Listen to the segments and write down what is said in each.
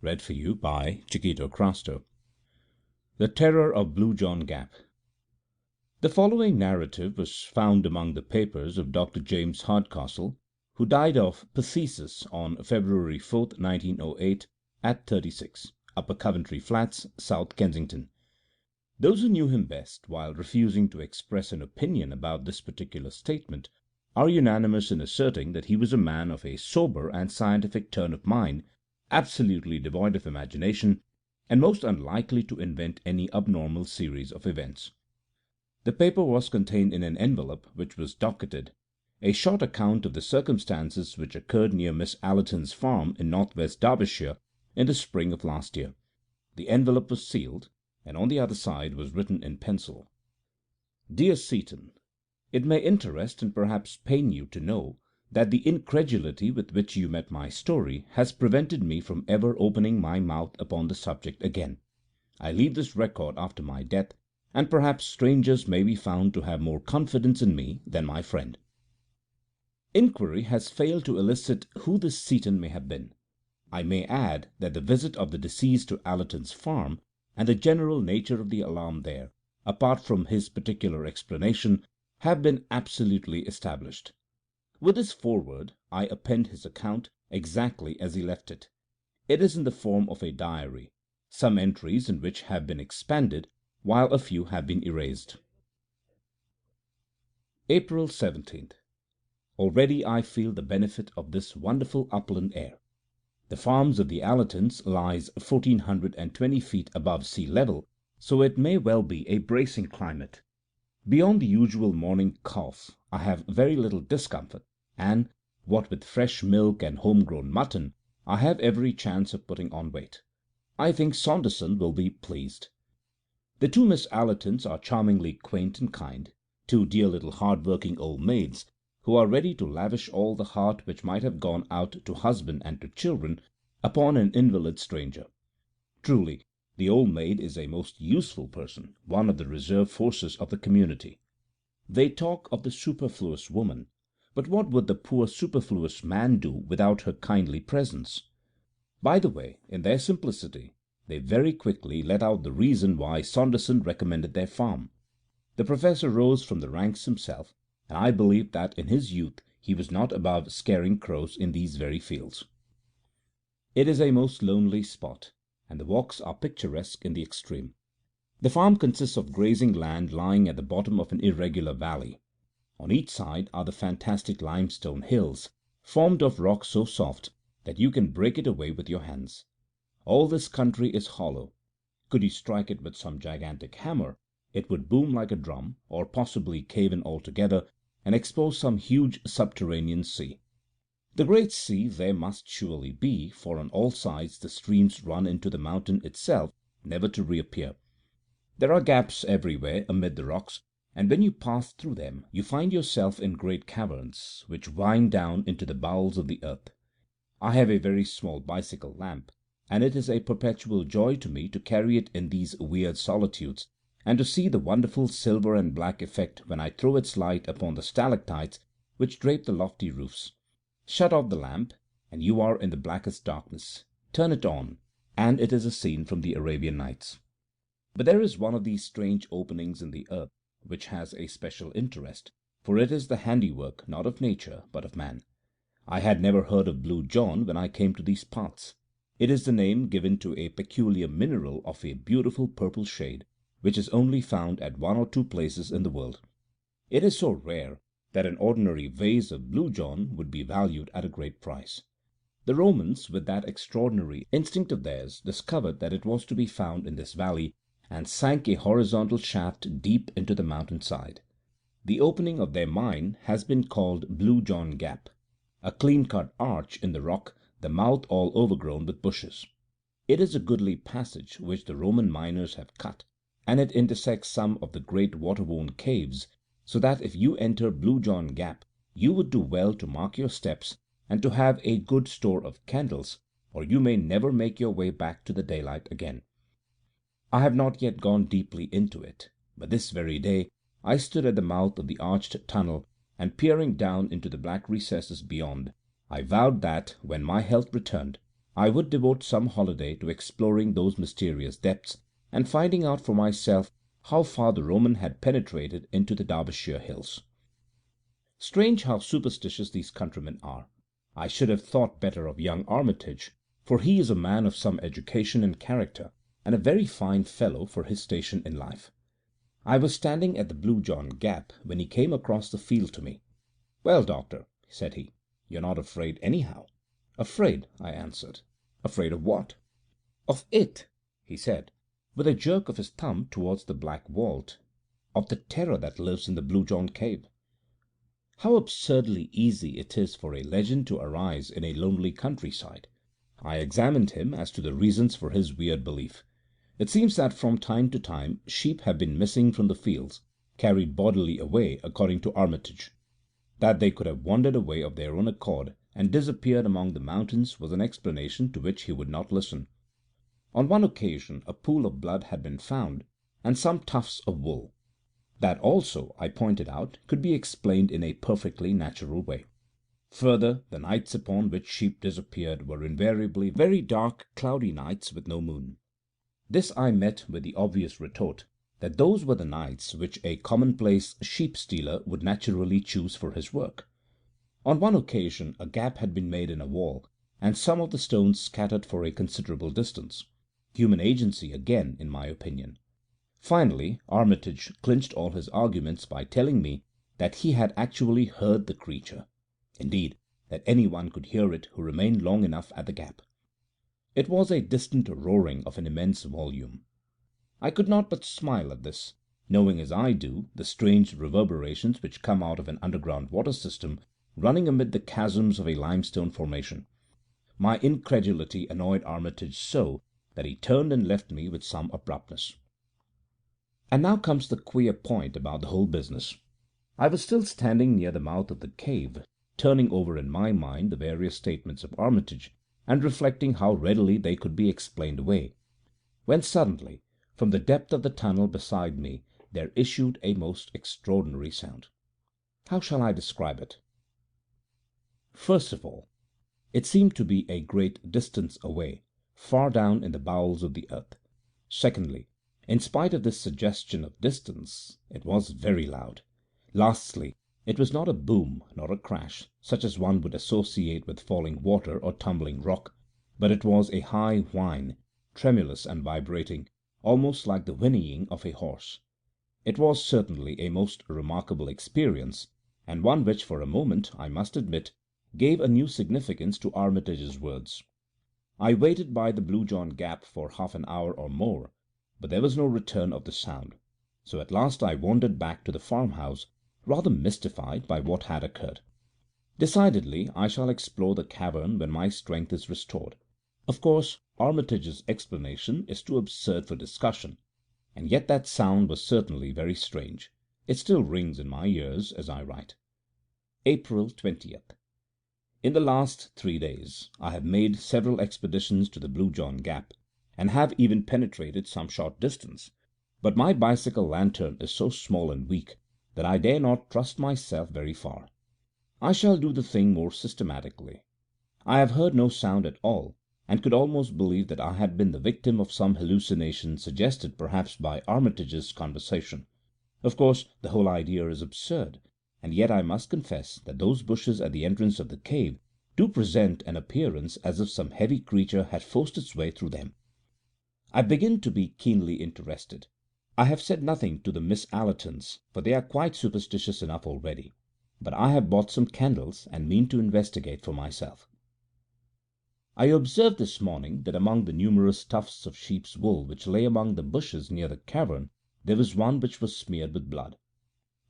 Read for you by Chiquito Crasto. The Terror of Blue John Gap. The following narrative was found among the papers of Dr. James Hardcastle, who died of phthisis on February 4th, 1908, at 36, Upper Coventry Flats, South Kensington. Those who knew him best, while refusing to express an opinion about this particular statement, are unanimous in asserting that he was a man of a sober and scientific turn of mind, absolutely devoid of imagination, and most unlikely to invent any abnormal series of events. The paper was contained in an envelope which was docketed, "A short account of the circumstances which occurred near Miss Allerton's farm in northwest Derbyshire in the spring of last year." The envelope was sealed, and on the other side was written in pencil: "Dear Seaton, it may interest and perhaps pain you to know that the incredulity with which you met my story has prevented me from ever opening my mouth upon the subject again. I leave this record after my death, and perhaps strangers may be found to have more confidence in me than my friend. Inquiry has failed to elicit who this Seaton may have been. I may add that the visit of the deceased to Allerton's farm, and the general nature of the alarm there, apart from his particular explanation, have been absolutely established. With this foreword I append his account exactly as he left it. It is in the form of a diary, some entries in which have been expanded, while a few have been erased. April 17th. Already I feel the benefit of this wonderful upland air. The farms of the Allertons lies 1420 feet above sea level, so it may well be a bracing climate. Beyond the usual morning cough I have very little discomfort, and, what with fresh milk and home-grown mutton, I have every chance of putting on weight. I think Saunderson will be pleased. The two Miss Allertons are charmingly quaint and kind, two dear little hard-working old maids, who are ready to lavish all the heart which might have gone out to husband and to children upon an invalid stranger. Truly, the old maid is a most useful person, one of the reserve forces of the community. They talk of the superfluous woman, but what would the poor superfluous man do without her kindly presence? By the way, in their simplicity, they very quickly let out the reason why Saunderson recommended their farm. The professor rose from the ranks himself, and I believe that in his youth he was not above scaring crows in these very fields. It is a most lonely spot, and the walks are picturesque in the extreme. The farm consists of grazing land lying at the bottom of an irregular valley. On each side are the fantastic limestone hills, formed of rock so soft that you can break it away with your hands. All this country is hollow. Could you strike it with some gigantic hammer, it would boom like a drum, or possibly cave in altogether and expose some huge subterranean sea. The great sea there must surely be, for on all sides the streams run into the mountain itself, never to reappear. There are gaps everywhere amid the rocks, and when you pass through them you find yourself in great caverns, which wind down into the bowels of the earth. I have a very small bicycle lamp, and it is a perpetual joy to me to carry it in these weird solitudes, and to see the wonderful silver and black effect when I throw its light upon the stalactites which drape the lofty roofs. Shut off the lamp, and you are in the blackest darkness. Turn it on, and it is a scene from the Arabian Nights. But there is one of these strange openings in the earth which has a special interest, for it is the handiwork not of nature but of man. I had never heard of Blue John when I came to these parts. It is the name given to a peculiar mineral of a beautiful purple shade, which is only found at one or two places in the world. It is so rare that an ordinary vase of Blue John would be valued at a great price. The Romans, with that extraordinary instinct of theirs, discovered that it was to be found in this valley, and sank a horizontal shaft deep into the mountain side. The opening of their mine has been called Blue John Gap, a clean-cut arch in the rock, the mouth all overgrown with bushes. It is a goodly passage which the Roman miners have cut, and it intersects some of the great water-worn caves, so that if you enter Blue John Gap you would do well to mark your steps and to have a good store of candles, or you may never make your way back to the daylight again. I have not yet gone deeply into it, but this very day I stood at the mouth of the arched tunnel, and peering down into the black recesses beyond, I vowed that, when my health returned, I would devote some holiday to exploring those mysterious depths and finding out for myself how far the Roman had penetrated into the Derbyshire hills. Strange how superstitious these countrymen are. I should have thought better of young Armitage, for he is a man of some education and character, and a very fine fellow for his station in life. I was standing at the Blue John Gap when he came across the field to me. "Well, doctor," said he, "you're not afraid, anyhow." "Afraid?" I answered. "Afraid of what?" "Of it," he said, with a jerk of his thumb towards the black vault, "of the terror that lives in the Blue John cave." How absurdly easy it is for a legend to arise in a lonely countryside! I examined him as to the reasons for his weird belief. It seems that from time to time sheep have been missing from the fields, carried bodily away, according to Armitage. That they could have wandered away of their own accord and disappeared among the mountains was an explanation to which he would not listen. On one occasion a pool of blood had been found, and some tufts of wool. That also, I pointed out, could be explained in a perfectly natural way. Further, the nights upon which sheep disappeared were invariably very dark, cloudy nights with no moon. This I met with the obvious retort that those were the nights which a commonplace sheep stealer would naturally choose for his work. On one occasion a gap had been made in a wall, and some of the stones scattered for a considerable distance. Human agency again, in my opinion. Finally, Armitage clinched all his arguments by telling me that he had actually heard the creature. Indeed, that anyone could hear it who remained long enough at the gap. It was a distant roaring of an immense volume. I could not but smile at this, knowing as I do the strange reverberations which come out of an underground water system running amid the chasms of a limestone formation. My incredulity annoyed Armitage so that he turned and left me with some abruptness. And now comes the queer point about the whole business. I was still standing near the mouth of the cave, turning over in my mind the various statements of Armitage, and reflecting how readily they could be explained away, when suddenly, from the depth of the tunnel beside me, there issued a most extraordinary sound. How shall I describe it? First of all, it seemed to be a great distance away, far down in the bowels of the earth. Secondly, in spite of this suggestion of distance, it was very loud. Lastly, it was not a boom nor a crash, such as one would associate with falling water or tumbling rock, but it was a high whine, tremulous and vibrating, almost like the whinnying of a horse. It was certainly a most remarkable experience, and one which for a moment, I must admit, gave a new significance to Armitage's words. I waited by the Blue John Gap for half an hour or more, but there was no return of the sound, so at last I wandered back to the farmhouse, rather mystified by what had occurred. Decidedly I shall explore the cavern when my strength is restored. Of course, Armitage's explanation is too absurd for discussion, and yet that sound was certainly very strange. It still rings in my ears as I write. April 20th. In the last 3 days I have made several expeditions to the Blue John Gap, and have even penetrated some short distance, but my bicycle lantern is so small and weak that I dare not trust myself very far. I shall do the thing more systematically. I have heard no sound at all, and could almost believe that I had been the victim of some hallucination suggested perhaps by Armitage's conversation. Of course, the whole idea is absurd, and yet I must confess that those bushes at the entrance of the cave do present an appearance as if some heavy creature had forced its way through them. I begin to be keenly interested. I have said nothing to the Miss Allertons, for they are quite superstitious enough already, but I have bought some candles and mean to investigate for myself. I observed this morning that among the numerous tufts of sheep's wool which lay among the bushes near the cavern there was one which was smeared with blood.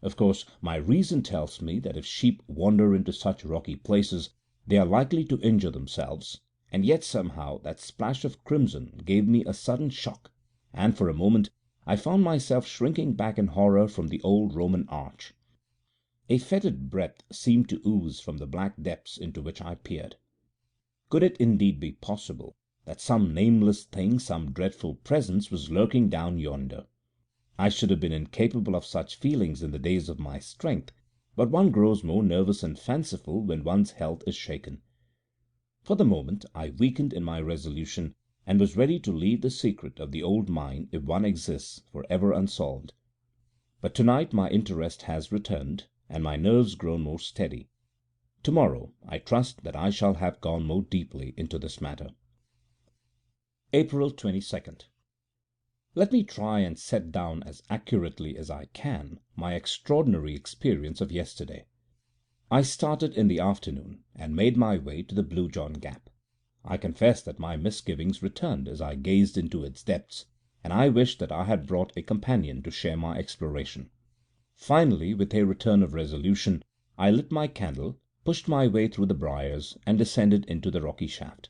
Of course, my reason tells me that if sheep wander into such rocky places they are likely to injure themselves, and yet somehow that splash of crimson gave me a sudden shock, and for a moment I found myself shrinking back in horror from the old Roman arch. A fetid breath seemed to ooze from the black depths into which I peered. Could it indeed be possible that some nameless thing, some dreadful presence, was lurking down yonder? I should have been incapable of such feelings in the days of my strength, but one grows more nervous and fanciful when one's health is shaken. For the moment I weakened in my resolution, and was ready to leave the secret of the old mine, if one exists, for ever unsolved. But to night my interest has returned, and my nerves grown more steady. To morrow I trust that I shall have gone more deeply into this matter. April 22nd. Let me try and set down as accurately as I can my extraordinary experience of yesterday. I started in the afternoon and made my way to the Blue John Gap. I confess that my misgivings returned as I gazed into its depths, and I wished that I had brought a companion to share my exploration. Finally, with a return of resolution, I lit my candle, pushed my way through the briars, and descended into the rocky shaft.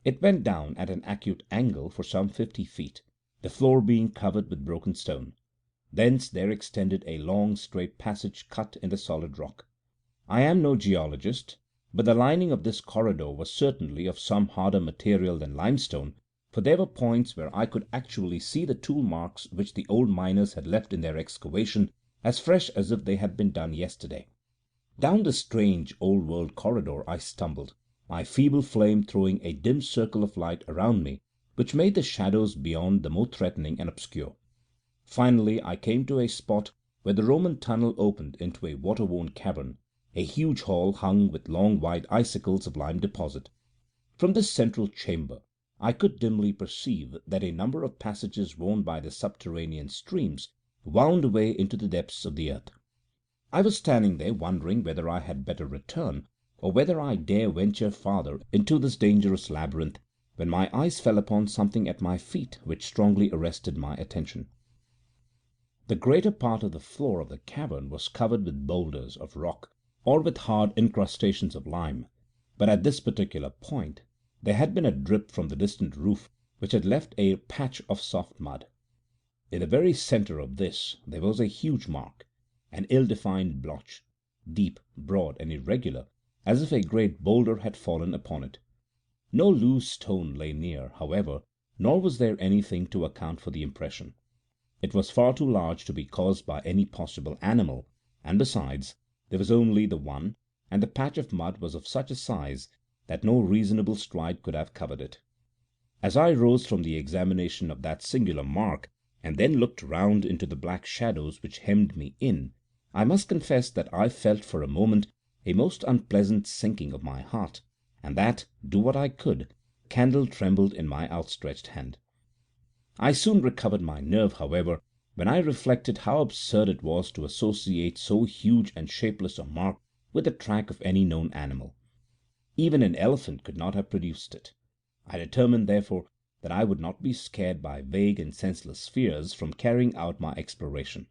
It went down at an acute angle for some 50 feet, the floor being covered with broken stone. Thence there extended a long, straight passage cut in the solid rock. I am no geologist, but the lining of this corridor was certainly of some harder material than limestone, for there were points where I could actually see the tool marks which the old miners had left in their excavation, as fresh as if they had been done yesterday. Down this strange, old-world corridor I stumbled, my feeble flame throwing a dim circle of light around me, which made the shadows beyond the more threatening and obscure. Finally I came to a spot where the Roman tunnel opened into a water-worn cavern, a huge hall hung with long white icicles of lime deposit. From this central chamber I could dimly perceive that a number of passages worn by the subterranean streams wound away into the depths of the earth. I was standing there wondering whether I had better return, or whether I dare venture farther into this dangerous labyrinth, when my eyes fell upon something at my feet which strongly arrested my attention. The greater part of the floor of the cavern was covered with boulders of rock, or with hard incrustations of lime, but at this particular point there had been a drip from the distant roof which had left a patch of soft mud. In the very centre of this there was a huge mark, an ill-defined blotch, deep, broad, and irregular, as if a great boulder had fallen upon it. No loose stone lay near, however, nor was there anything to account for the impression. It was far too large to be caused by any possible animal, and besides, there was only the one, and the patch of mud was of such a size that no reasonable stride could have covered it. As I rose from the examination of that singular mark, and then looked round into the black shadows which hemmed me in, I must confess that I felt for a moment a most unpleasant sinking of my heart, and that, do what I could, candle trembled in my outstretched hand. I soon recovered my nerve, however, when I reflected how absurd it was to associate so huge and shapeless a mark with the track of any known animal. Even an elephant could not have produced it. I determined, therefore, that I would not be scared by vague and senseless fears from carrying out my exploration.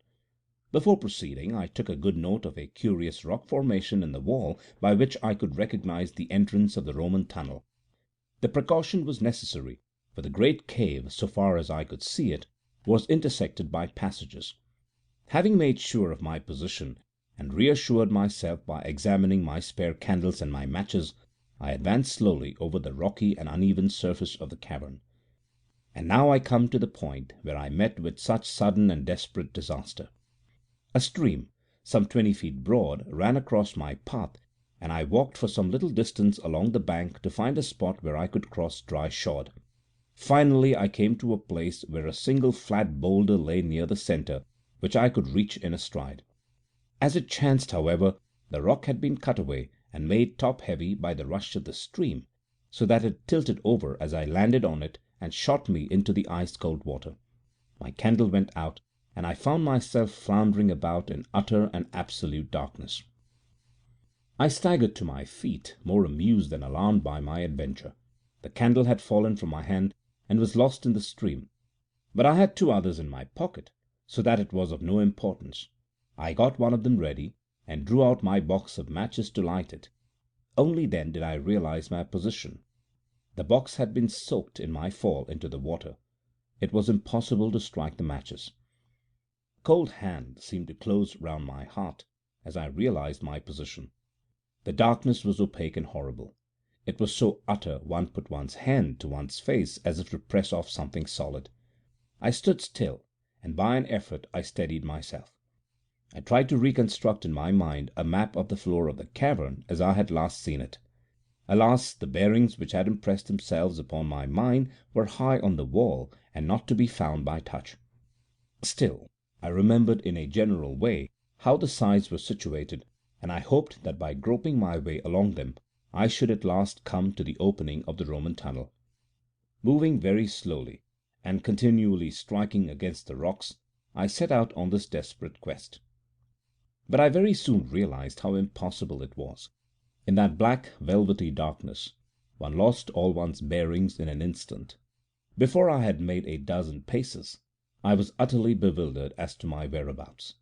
Before proceeding, I took a good note of a curious rock formation in the wall by which I could recognize the entrance of the Roman tunnel. The precaution was necessary, for the great cave, so far as I could see it, was intersected by passages. Having made sure of my position, and reassured myself by examining my spare candles and my matches, I advanced slowly over the rocky and uneven surface of the cavern. And now I come to the point where I met with such sudden and desperate disaster. A stream, some 20 feet broad, ran across my path, and I walked for some little distance along the bank to find a spot where I could cross dry shod. Finally I came to a place where a single flat boulder lay near the centre, which I could reach in a stride. As it chanced, however, the rock had been cut away and made top-heavy by the rush of the stream, so that it tilted over as I landed on it and shot me into the ice-cold water. My candle went out, and I found myself floundering about in utter and absolute darkness. I staggered to my feet, more amused than alarmed by my adventure. The candle had fallen from my hand and was lost in the stream, but I had 2 others in my pocket, so that it was of no importance. I got one of them ready, and drew out my box of matches to light it. Only then did I realize my position. The box had been soaked in my fall into the water. It was impossible to strike the matches. A cold hand seemed to close round my heart as I realized my position. The darkness was opaque and horrible. It was so utter one put one's hand to one's face as if to press off something solid. I stood still, and by an effort I steadied myself. I tried to reconstruct in my mind a map of the floor of the cavern as I had last seen it. Alas, the bearings which had impressed themselves upon my mind were high on the wall and not to be found by touch. Still, I remembered in a general way how the sides were situated, and I hoped that by groping my way along them I should at last come to the opening of the Roman tunnel. Moving very slowly, and continually striking against the rocks, I set out on this desperate quest. But I very soon realized how impossible it was. In that black, velvety darkness, one lost all one's bearings in an instant. Before I had made a dozen paces, I was utterly bewildered as to my whereabouts.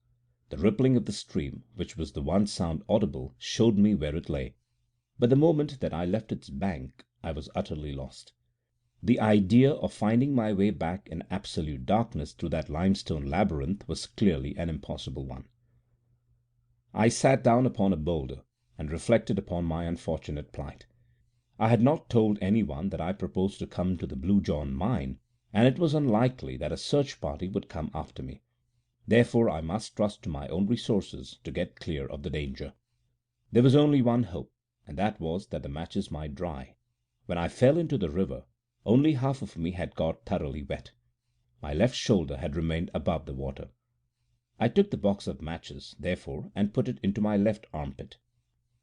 The rippling of the stream, which was the one sound audible, showed me where it lay, but the moment that I left its bank I was utterly lost. The idea of finding my way back in absolute darkness through that limestone labyrinth was clearly an impossible one. I sat down upon a boulder and reflected upon my unfortunate plight. I had not told anyone that I proposed to come to the Blue John mine, and it was unlikely that a search party would come after me. Therefore I must trust to my own resources to get clear of the danger. There was only one hope, and that was that the matches might dry. When I fell into the river, only half of me had got thoroughly wet. My left shoulder had remained above the water. I took the box of matches, therefore, and put it into my left armpit.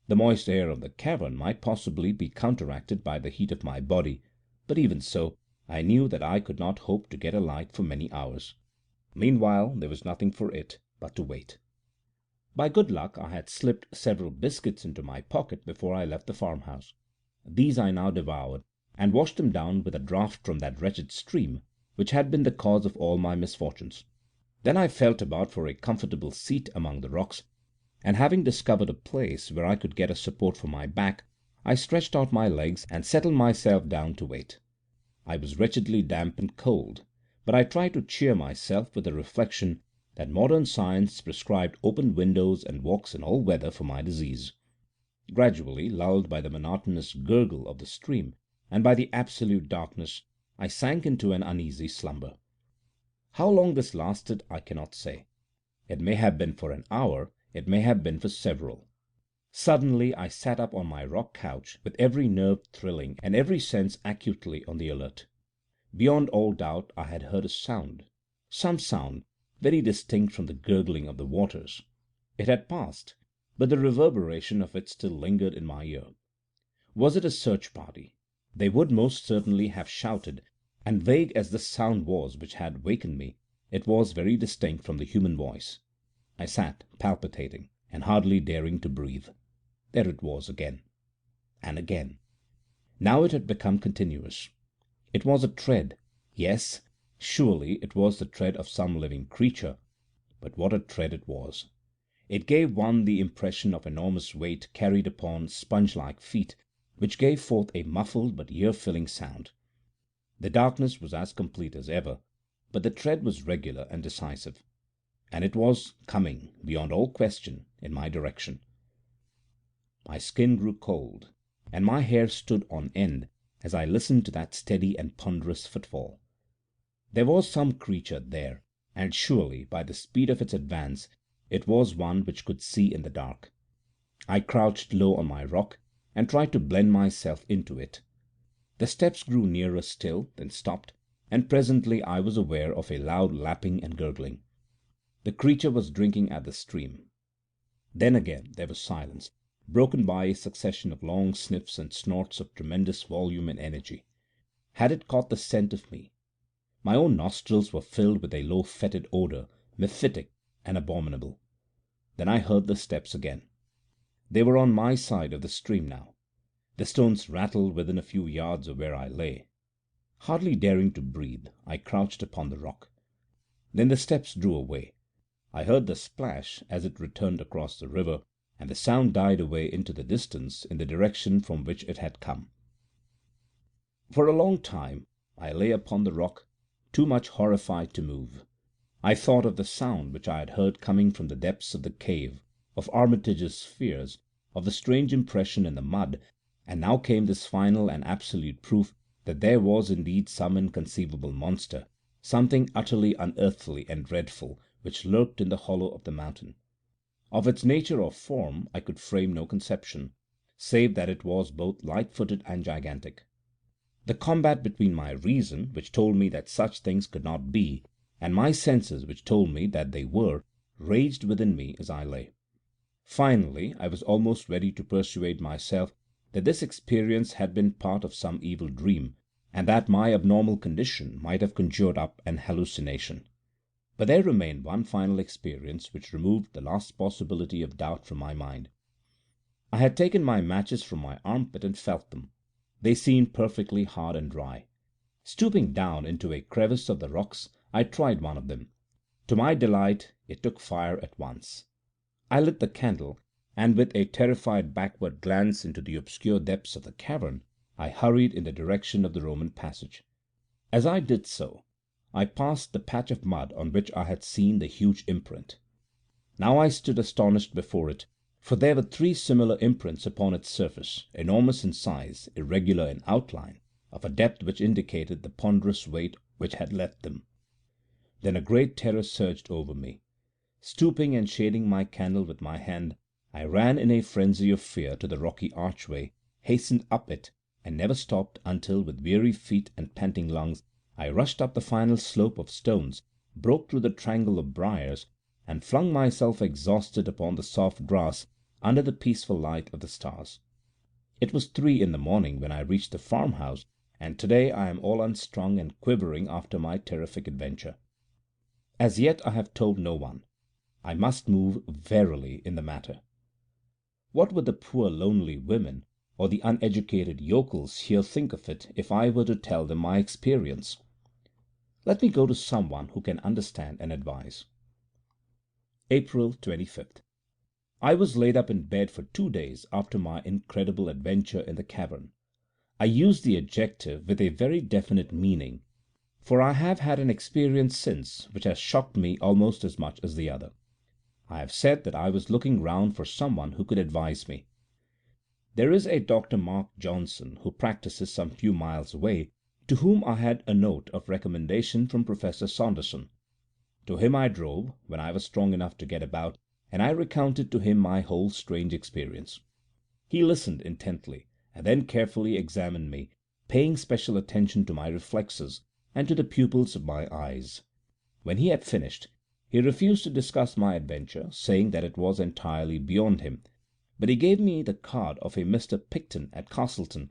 The moist air of the cavern might possibly be counteracted by the heat of my body, but even so, I knew that I could not hope to get a light for many hours. Meanwhile, there was nothing for it but to wait. By good luck, I had slipped several biscuits into my pocket before I left the farmhouse. These I now devoured, and washed them down with a draught from that wretched stream, which had been the cause of all my misfortunes. Then I felt about for a comfortable seat among the rocks, and having discovered a place where I could get a support for my back, I stretched out my legs and settled myself down to wait. I was wretchedly damp and cold, but I tried to cheer myself with the reflection that modern science prescribed open windows and walks in all weather for my disease. Gradually, lulled by the monotonous gurgle of the stream and by the absolute darkness, I sank into an uneasy slumber. How long this lasted I cannot say. It may have been for an hour, it may have been for several. Suddenly I sat up on my rock couch with every nerve thrilling and every sense acutely on the alert. Beyond all doubt I had heard a sound, some sound very distinct from the gurgling of the waters. It had passed, but the reverberation of it still lingered in my ear. Was it a search party? They would most certainly have shouted, and vague as the sound was which had wakened me, it was very distinct from the human voice. I sat palpitating and hardly daring to breathe. There it was again, and again. Now it had become continuous. It was a tread. Yes, surely it was the tread of some living creature. But what a tread it was! It gave one the impression of enormous weight carried upon sponge-like feet, which gave forth a muffled but ear-filling sound. The darkness was as complete as ever, but the tread was regular and decisive. And it was coming, beyond all question, in my direction. My skin grew cold, and my hair stood on end as I listened to that steady and ponderous footfall. There was some creature there, and surely, by the speed of its advance, it was one which could see in the dark. I crouched low on my rock, and tried to blend myself into it. The steps grew nearer still, then stopped, and presently I was aware of a loud lapping and gurgling. The creature was drinking at the stream. Then again there was silence, broken by a succession of long sniffs and snorts of tremendous volume and energy. Had it caught the scent of me? My own nostrils were filled with a low fetid odour, mephitic and abominable. Then I heard the steps again. They were on my side of the stream now. The stones rattled within a few yards of where I lay. Hardly daring to breathe, I crouched upon the rock. Then the steps drew away. I heard the splash as it returned across the river, and the sound died away into the distance in the direction from which it had come. For a long time I lay upon the rock, too much horrified to move. I thought of the sound which I had heard coming from the depths of the cave, of Armitage's fears, of the strange impression in the mud, and now came this final and absolute proof that there was indeed some inconceivable monster, something utterly unearthly and dreadful, which lurked in the hollow of the mountain. Of its nature or form I could frame no conception, save that it was both light-footed and gigantic. The combat between my reason, which told me that such things could not be, and my senses, which told me that they were, raged within me as I lay. Finally, I was almost ready to persuade myself that this experience had been part of some evil dream, and that my abnormal condition might have conjured up an hallucination. But there remained one final experience which removed the last possibility of doubt from my mind. I had taken my matches from my armpit and felt them. They seemed perfectly hard and dry. Stooping down into a crevice of the rocks, I tried one of them. To my delight, it took fire at once. I lit the candle, and with a terrified backward glance into the obscure depths of the cavern, I hurried in the direction of the Roman passage. As I did so, I passed the patch of mud on which I had seen the huge imprint. Now I stood astonished before it, for there were three similar imprints upon its surface, enormous in size, irregular in outline, of a depth which indicated the ponderous weight which had left them. Then a great terror surged over me. Stooping and shading my candle with my hand, I ran in a frenzy of fear to the rocky archway, hastened up it, and never stopped until, with weary feet and panting lungs, I rushed up the final slope of stones, broke through the tangle of briars, and flung myself exhausted upon the soft grass under the peaceful light of the stars. It was 3 in the morning when I reached the farmhouse, and today I am all unstrung and quivering after my terrific adventure. As yet I have told no one. I must move warily in the matter. What would the poor lonely women or the uneducated yokels here think of it if I were to tell them my experience? Let me go to someone who can understand and advise. April 25th. I was laid up in bed for 2 days after my incredible adventure in the cavern. I use the adjective with a very definite meaning, for I have had an experience since which has shocked me almost as much as the other. I have said that I was looking round for someone who could advise me. There is a Dr. Mark Johnson who practices some few miles away, to whom I had a note of recommendation from Professor Saunderson. To him I drove, when I was strong enough to get about, and I recounted to him my whole strange experience. He listened intently, and then carefully examined me, paying special attention to my reflexes and to the pupils of my eyes. When he had finished, he refused to discuss my adventure, saying that it was entirely beyond him, but he gave me the card of a Mr. Picton at Castleton,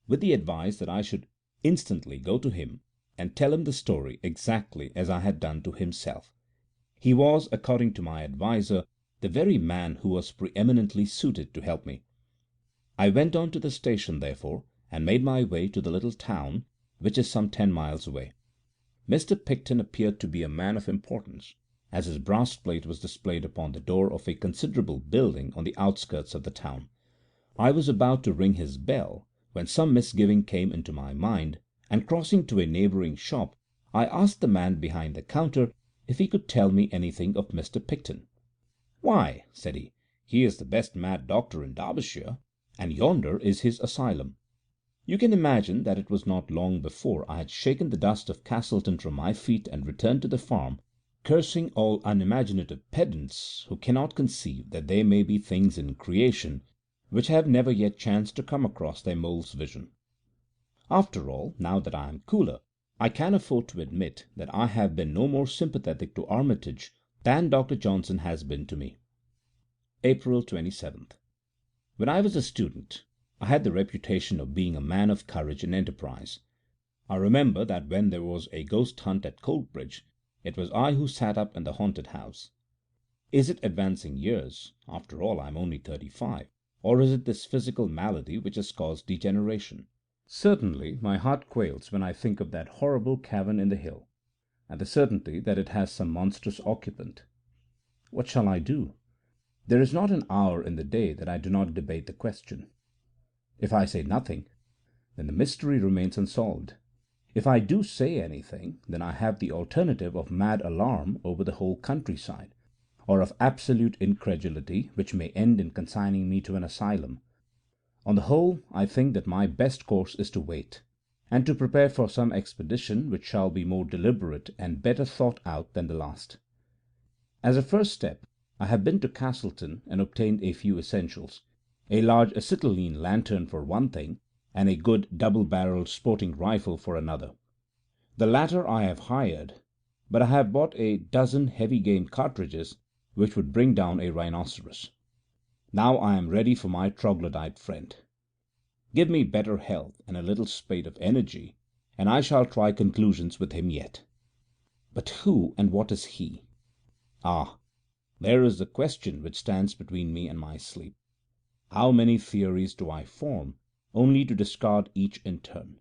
with the advice that I should instantly go to him and tell him the story exactly as I had done to himself. He was, according to my adviser, the very man who was preeminently suited to help me. I went on to the station, therefore, and made my way to the little town, which is some 10 miles away. Mr. Picton appeared to be a man of importance, as his brass plate was displayed upon the door of a considerable building on the outskirts of the town. I was about to ring his bell when some misgiving came into my mind, and crossing to a neighbouring shop, I asked the man behind the counter if he could tell me anything of Mr. Picton. "Why," said he is the best mad doctor in Derbyshire, and yonder is his asylum." You can imagine that it was not long before I had shaken the dust of Castleton from my feet and returned to the farm, cursing all unimaginative pedants who cannot conceive that there may be things in creation which have never yet chanced to come across their mole's vision. After all, now that I am cooler, I can afford to admit that I have been no more sympathetic to Armitage than Dr. Johnson has been to me. April 27th. When I was a student, I had the reputation of being a man of courage and enterprise. I remember that when there was a ghost hunt at Coldbridge, it was I who sat up in the haunted house. Is it advancing years? After all, I am only 35. Or is it this physical malady which has caused degeneration? Certainly my heart quails when I think of that horrible cavern in the hill, and the certainty that it has some monstrous occupant. What shall I do? There is not an hour in the day that I do not debate the question. If I say nothing, then the mystery remains unsolved. If I do say anything, then I have the alternative of mad alarm over the whole countryside, or of absolute incredulity, which may end in consigning me to an asylum. On the whole, I think that my best course is to wait, and to prepare for some expedition which shall be more deliberate and better thought out than the last. As a first step, I have been to Castleton and obtained a few essentials. a large acetylene lantern for one thing, and a good double-barreled sporting rifle for another. The latter I have hired, but I have bought a dozen heavy game cartridges which would bring down a rhinoceros. Now I am ready for my troglodyte friend. Give me better health and a little spate of energy, and I shall try conclusions with him yet. But who and what is he? Ah, there is the question which stands between me and my sleep. How many theories do I form, only to discard each in turn?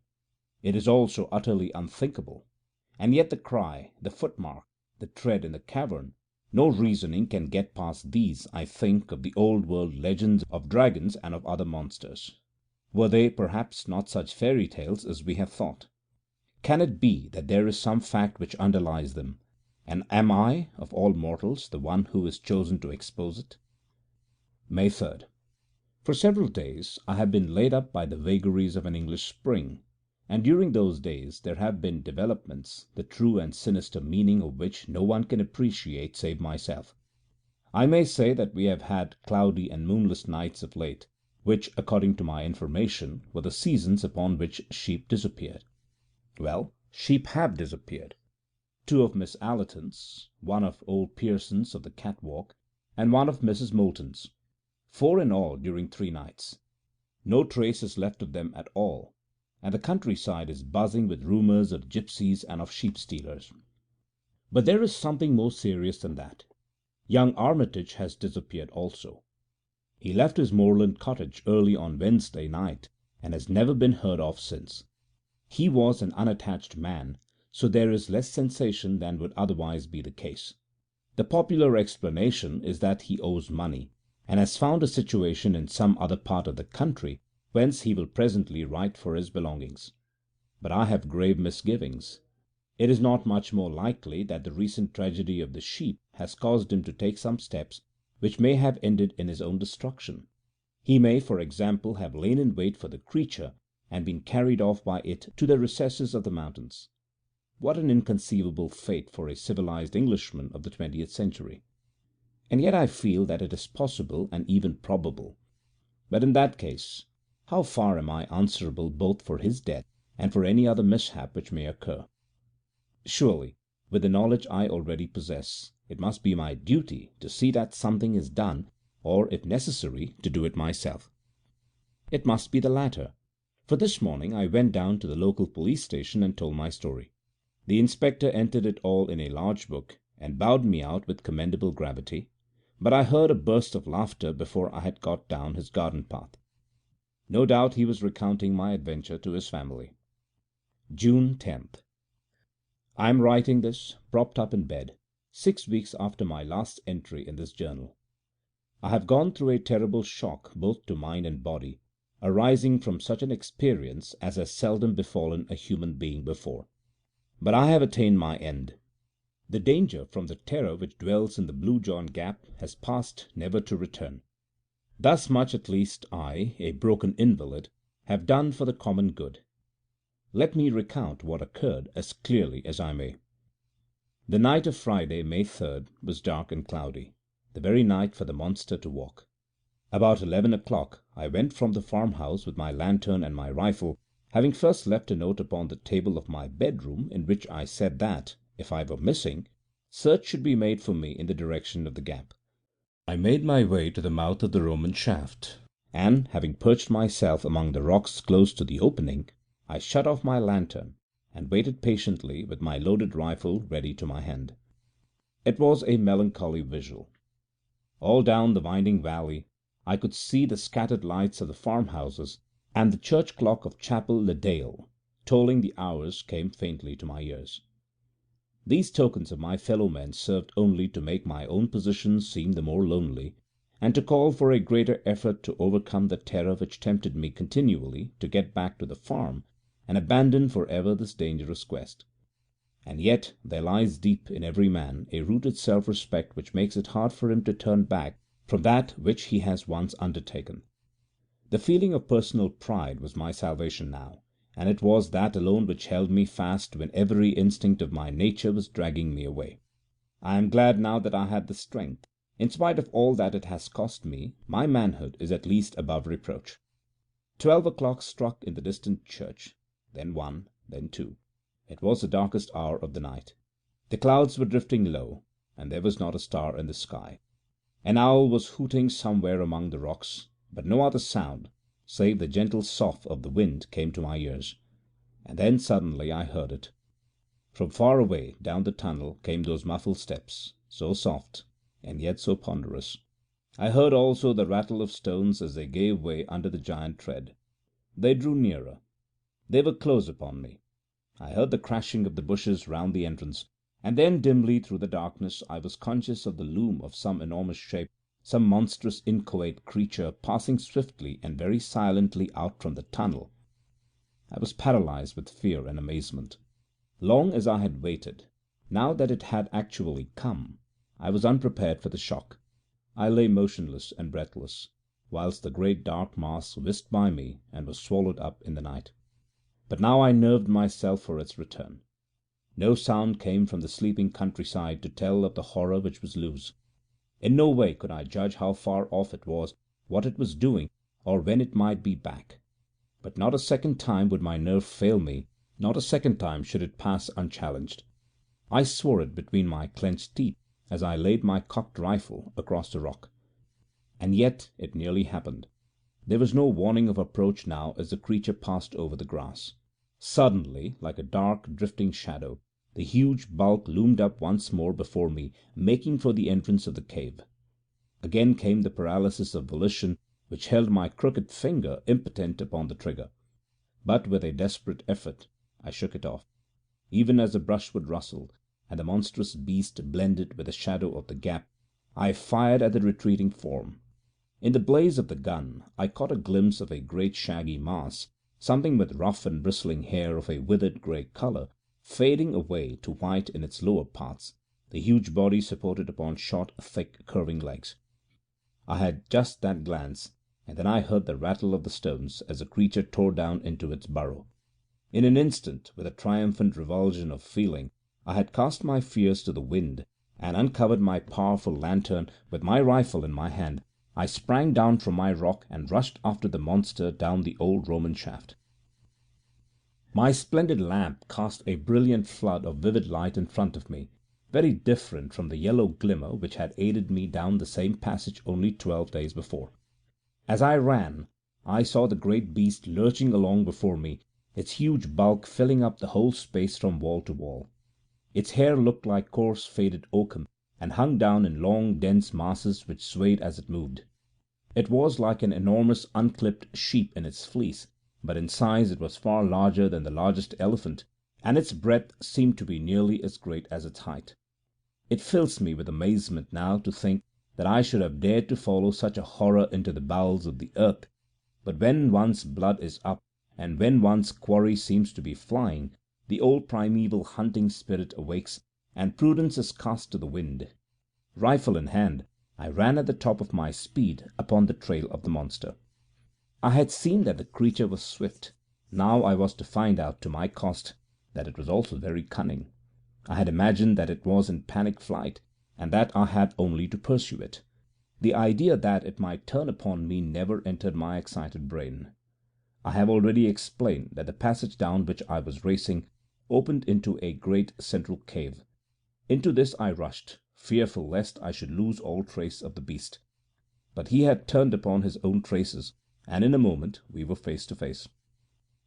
It is all so utterly unthinkable. And yet the cry, the footmark, the tread in the cavern, no reasoning can get past these. I think of the old world legends of dragons and of other monsters. Were they perhaps not such fairy tales as we have thought? Can it be that there is some fact which underlies them, and am I, of all mortals, the one who is chosen to expose it? May 3rd. For several days I have been laid up by the vagaries of an English spring, and during those days there have been developments, the true and sinister meaning of which no one can appreciate save myself. I may say that we have had cloudy and moonless nights of late, which, according to my information, were the seasons upon which sheep disappeared. Well, sheep have disappeared. Two of Miss Allerton's, one of old Pearson's of the catwalk, and one of Mrs. Moulton's. 4 in all during 3 nights. No trace is left of them at all, and the countryside is buzzing with rumours of gipsies and of sheep stealers. But there is something more serious than that. Young Armitage has disappeared also. He left his moorland cottage early on Wednesday night, and has never been heard of since. He was an unattached man, so there is less sensation than would otherwise be the case. The popular explanation is that he owes money, and has found a situation in some other part of the country, whence he will presently write for his belongings. But I have grave misgivings. It is not much more likely that the recent tragedy of the sheep has caused him to take some steps which may have ended in his own destruction. He may, for example, have lain in wait for the creature and been carried off by it to the recesses of the mountains. What an inconceivable fate for a civilized Englishman of the 20th century! And yet I feel that it is possible and even probable. But in that case, how far am I answerable both for his death and for any other mishap which may occur? Surely, with the knowledge I already possess, it must be my duty to see that something is done, or, if necessary, to do it myself. It must be the latter, for this morning I went down to the local police station and told my story. The inspector entered it all in a large book, and bowed me out with commendable gravity, but I heard a burst of laughter before I had got down his garden path. No doubt he was recounting my adventure to his family. June 10th. I am writing this, propped up in bed, 6 weeks after my last entry in this journal. I have gone through a terrible shock both to mind and body, arising from such an experience as has seldom befallen a human being before. But I have attained my end. The danger from the terror which dwells in the Blue John Gap has passed never to return. Thus much at least I, a broken invalid, have done for the common good. Let me recount what occurred as clearly as I may. The night of Friday, May 3rd, was dark and cloudy, the very night for the monster to walk. About 11 o'clock I went from the farmhouse with my lantern and my rifle, having first left a note upon the table of my bedroom in which I said that, if I were missing, search should be made for me in the direction of the gap. I made my way to the mouth of the Roman shaft, and, having perched myself among the rocks close to the opening, I shut off my lantern and waited patiently with my loaded rifle ready to my hand. It was a melancholy vigil. All down the winding valley I could see the scattered lights of the farmhouses, and the church clock of Chapel le Doyle tolling the hours came faintly to my ears. These tokens of my fellow men served only to make my own position seem the more lonely, and to call for a greater effort to overcome the terror which tempted me continually to get back to the farm and abandon for ever this dangerous quest. And yet there lies deep in every man a rooted self-respect which makes it hard for him to turn back from that which he has once undertaken. The feeling of personal pride was my salvation now, and it was that alone which held me fast when every instinct of my nature was dragging me away. I am glad now that I had the strength, In spite of all that it has cost me, my manhood is at least above reproach. 12 o'clock struck in the distant church, then one, then two. It was the darkest hour of the night. The clouds were drifting low, and there was not a star in the sky. An owl was hooting somewhere among the rocks, but no other sound, save the gentle sough of the wind, came to my ears. And then suddenly I heard it. From far away down the tunnel came those muffled steps, so soft and yet so ponderous. I heard also the rattle of stones as they gave way under the giant tread. They drew nearer. They were close upon me. I heard the crashing of the bushes round the entrance, and then dimly through the darkness I was conscious of the loom of some enormous shape, some monstrous inchoate creature passing swiftly and very silently out from the tunnel. I was paralyzed with fear and amazement. Long as I had waited, now that it had actually come, I was unprepared for the shock. I lay motionless and breathless, whilst the great dark mass whisked by me and was swallowed up in the night. But now I nerved myself for its return. No sound came from the sleeping countryside to tell of the horror which was loose. In no way could I judge how far off it was, what it was doing, or when it might be back. But not a second time would my nerve fail me, not a second time should it pass unchallenged. I swore it between my clenched teeth as I laid my cocked rifle across the rock. And yet it nearly happened. There was no warning of approach now as the creature passed over the grass. Suddenly, like a dark, drifting shadow, the huge bulk loomed up once more before me, making for the entrance of the cave. Again came the paralysis of volition which held my crooked finger impotent upon the trigger. But with a desperate effort I shook it off. Even as the brushwood rustled, and the monstrous beast blended with the shadow of the gap, I fired at the retreating form. In the blaze of the gun I caught a glimpse of a great shaggy mass, something with rough and bristling hair of a withered grey colour, fading away to white in its lower parts, the huge body supported upon short, thick, curving legs. I had just that glance, and then I heard the rattle of the stones as the creature tore down into its burrow. In an instant, with a triumphant revulsion of feeling, I had cast my fears to the wind, and uncovered my powerful lantern. With my rifle in my hand, I sprang down from my rock and rushed after the monster down the old Roman shaft. My splendid lamp cast a brilliant flood of vivid light in front of me, very different from the yellow glimmer which had aided me down the same passage only 12 days before. As I ran, I saw the great beast lurching along before me, its huge bulk filling up the whole space from wall to wall. Its hair looked like coarse faded oakum, and hung down in long dense masses which swayed as it moved. It was like an enormous unclipped sheep in its fleece, but in size it was far larger than the largest elephant, and its breadth seemed to be nearly as great as its height. It fills me with amazement now to think that I should have dared to follow such a horror into the bowels of the earth, but when one's blood is up, and when one's quarry seems to be flying, the old primeval hunting spirit awakes, and prudence is cast to the wind. Rifle in hand, I ran at the top of my speed upon the trail of the monster. I had seen that the creature was swift. Now I was to find out, to my cost, that it was also very cunning. I had imagined that it was in panic flight, and that I had only to pursue it. The idea that it might turn upon me never entered my excited brain. I have already explained that the passage down which I was racing opened into a great central cave. Into this I rushed, fearful lest I should lose all trace of the beast. But he had turned upon his own traces, and in a moment we were face to face.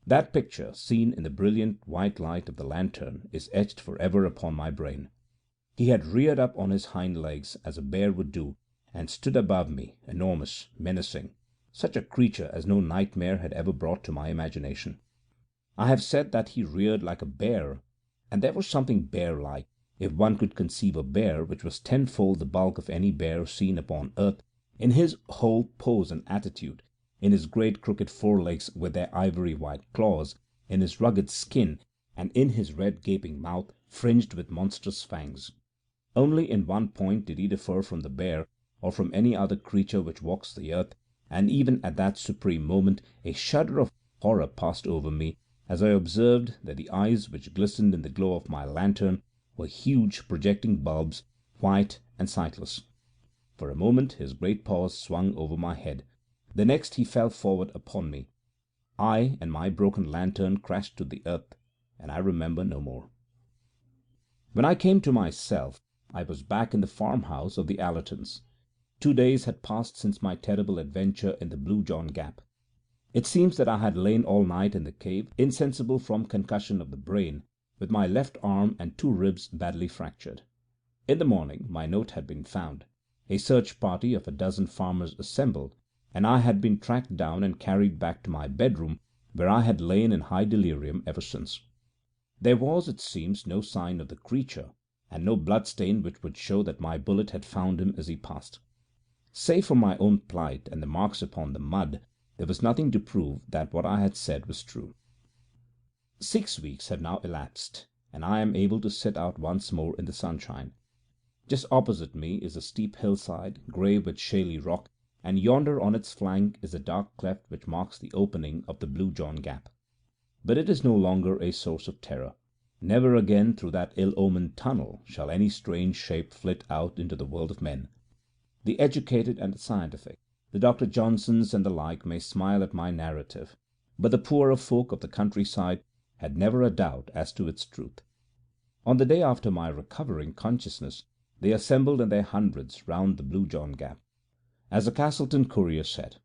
That picture, seen in the brilliant white light of the lantern, is etched for ever upon my brain. He had reared up on his hind legs, as a bear would do, and stood above me, enormous, menacing, such a creature as no nightmare had ever brought to my imagination. I have said that he reared like a bear, and there was something bear-like, if one could conceive a bear which was tenfold the bulk of any bear seen upon earth, in his whole pose and attitude, in his great crooked forelegs with their ivory white claws, in his rugged skin, and in his red gaping mouth fringed with monstrous fangs. Only in one point did he differ from the bear, or from any other creature which walks the earth, and even at that supreme moment a shudder of horror passed over me as I observed that the eyes which glistened in the glow of my lantern were huge projecting bulbs, white and sightless. For a moment his great paws swung over my head. The next he fell forward upon me. I and my broken lantern crashed to the earth, and I remember no more. When I came to myself, I was back in the farmhouse of the Allertons. 2 days had passed since my terrible adventure in the Blue John Gap. It seems that I had lain all night in the cave, insensible from concussion of the brain, with my left arm and 2 ribs badly fractured. In the morning my note had been found, a search party of a dozen farmers assembled, and I had been tracked down and carried back to my bedroom, where I had lain in high delirium ever since. There was, it seems, no sign of the creature, and no bloodstain which would show that my bullet had found him as he passed. Save for my own plight and the marks upon the mud, there was nothing to prove that what I had said was true. 6 weeks have now elapsed, and I am able to sit out once more in the sunshine. Just opposite me is a steep hillside, grey with shaly rock, and yonder on its flank is the dark cleft which marks the opening of the Blue John Gap. But it is no longer a source of terror. Never again through that ill-omened tunnel shall any strange shape flit out into the world of men. The educated and the scientific, the Dr. Johnsons and the like, may smile at my narrative, but the poorer folk of the countryside had never a doubt as to its truth. On the day after my recovering consciousness, they assembled in their hundreds round the Blue John Gap. As the Castleton Courier said,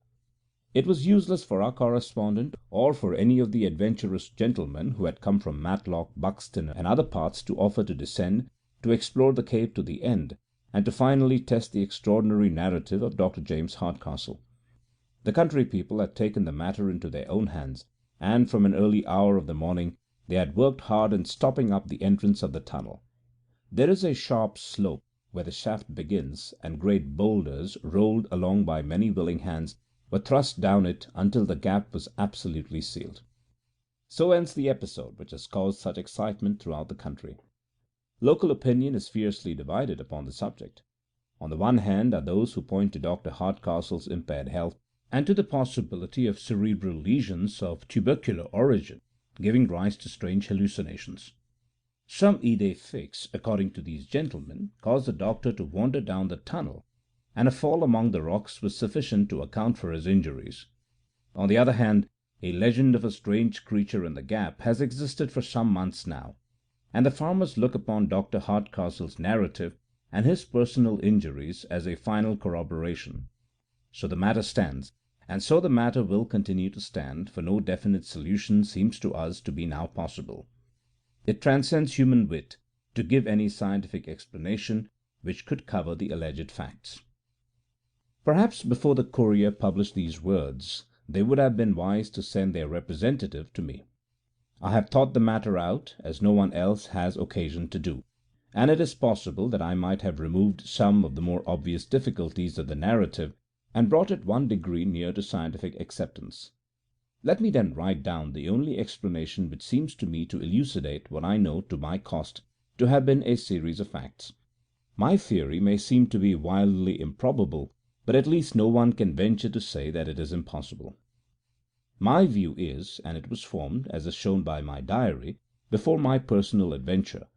it was useless for our correspondent, or for any of the adventurous gentlemen who had come from Matlock, Buxton, and other parts, to offer to descend, to explore the cave to the end, and to finally test the extraordinary narrative of Dr. James Hardcastle. The country people had taken the matter into their own hands, and from an early hour of the morning they had worked hard in stopping up the entrance of the tunnel. There is a sharp slope where the shaft begins, and great boulders, rolled along by many willing hands, were thrust down it until the gap was absolutely sealed. So ends the episode which has caused such excitement throughout the country. Local opinion is fiercely divided upon the subject. On the one hand are those who point to Dr. Hardcastle's impaired health, and to the possibility of cerebral lesions of tubercular origin, giving rise to strange hallucinations. Some idée fixe, according to these gentlemen, caused the doctor to wander down the tunnel, and a fall among the rocks was sufficient to account for his injuries. On the other hand, a legend of a strange creature in the gap has existed for some months now, and the farmers look upon Dr. Hardcastle's narrative and his personal injuries as a final corroboration. So the matter stands, and so the matter will continue to stand, for no definite solution seems to us to be now possible. It transcends human wit to give any scientific explanation which could cover the alleged facts. Perhaps before the Courier published these words they would have been wise to send their representative to me. I have thought the matter out, as no one else has occasion to do, and it is possible that I might have removed some of the more obvious difficulties of the narrative and brought it one degree nearer to scientific acceptance. Let me then write down the only explanation which seems to me to elucidate what I know to my cost to have been a series of facts. My theory may seem to be wildly improbable, but at least no one can venture to say that it is impossible. My view is, and it was formed, as is shown by my diary, before my personal adventure,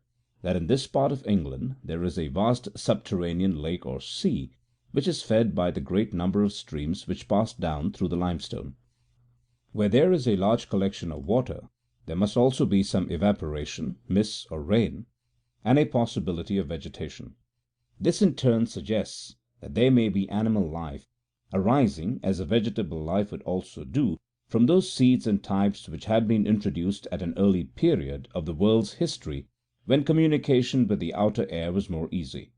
that in this part of England there is a vast subterranean lake or sea, which is fed by the great number of streams which pass down through the limestone. Where there is a large collection of water, there must also be some evaporation, mists, or rain, and a possibility of vegetation. This in turn suggests that there may be animal life, arising, as a vegetable life would also do, from those seeds and types which had been introduced at an early period of the world's history, when communication with the outer air was more easy.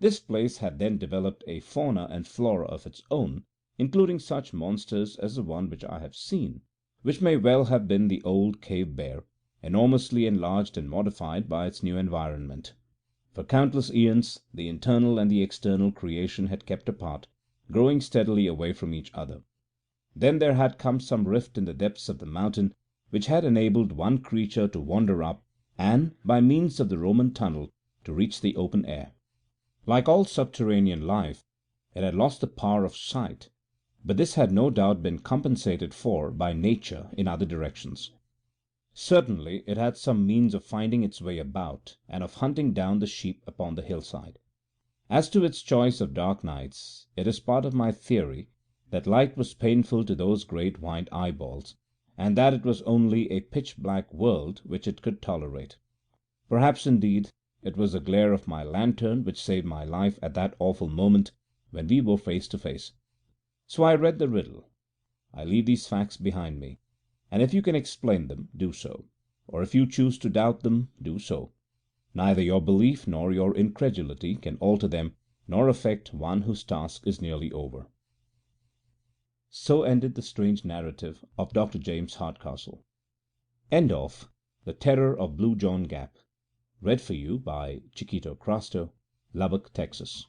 This place had then developed a fauna and flora of its own, including such monsters as the one which I have seen, which may well have been the old cave bear, enormously enlarged and modified by its new environment. For countless eons the internal and the external creation had kept apart, growing steadily away from each other. Then there had come some rift in the depths of the mountain, which had enabled one creature to wander up, and, by means of the Roman tunnel, to reach the open air. Like all subterranean life, it had lost the power of sight, but this had no doubt been compensated for by nature in other directions. Certainly it had some means of finding its way about, and of hunting down the sheep upon the hillside. As to its choice of dark nights, it is part of my theory that light was painful to those great white eyeballs, and that it was only a pitch black world which it could tolerate. Perhaps, indeed, it was the glare of my lantern which saved my life at that awful moment when we were face to face. So I read the riddle. I leave these facts behind me, and if you can explain them, do so, or if you choose to doubt them, do so. Neither your belief nor your incredulity can alter them nor affect one whose task is nearly over. So ended the strange narrative of Dr. James Hardcastle. End of The Terror of Blue John Gap. Read for you by Chiquito Crasto, Lubbock, Texas.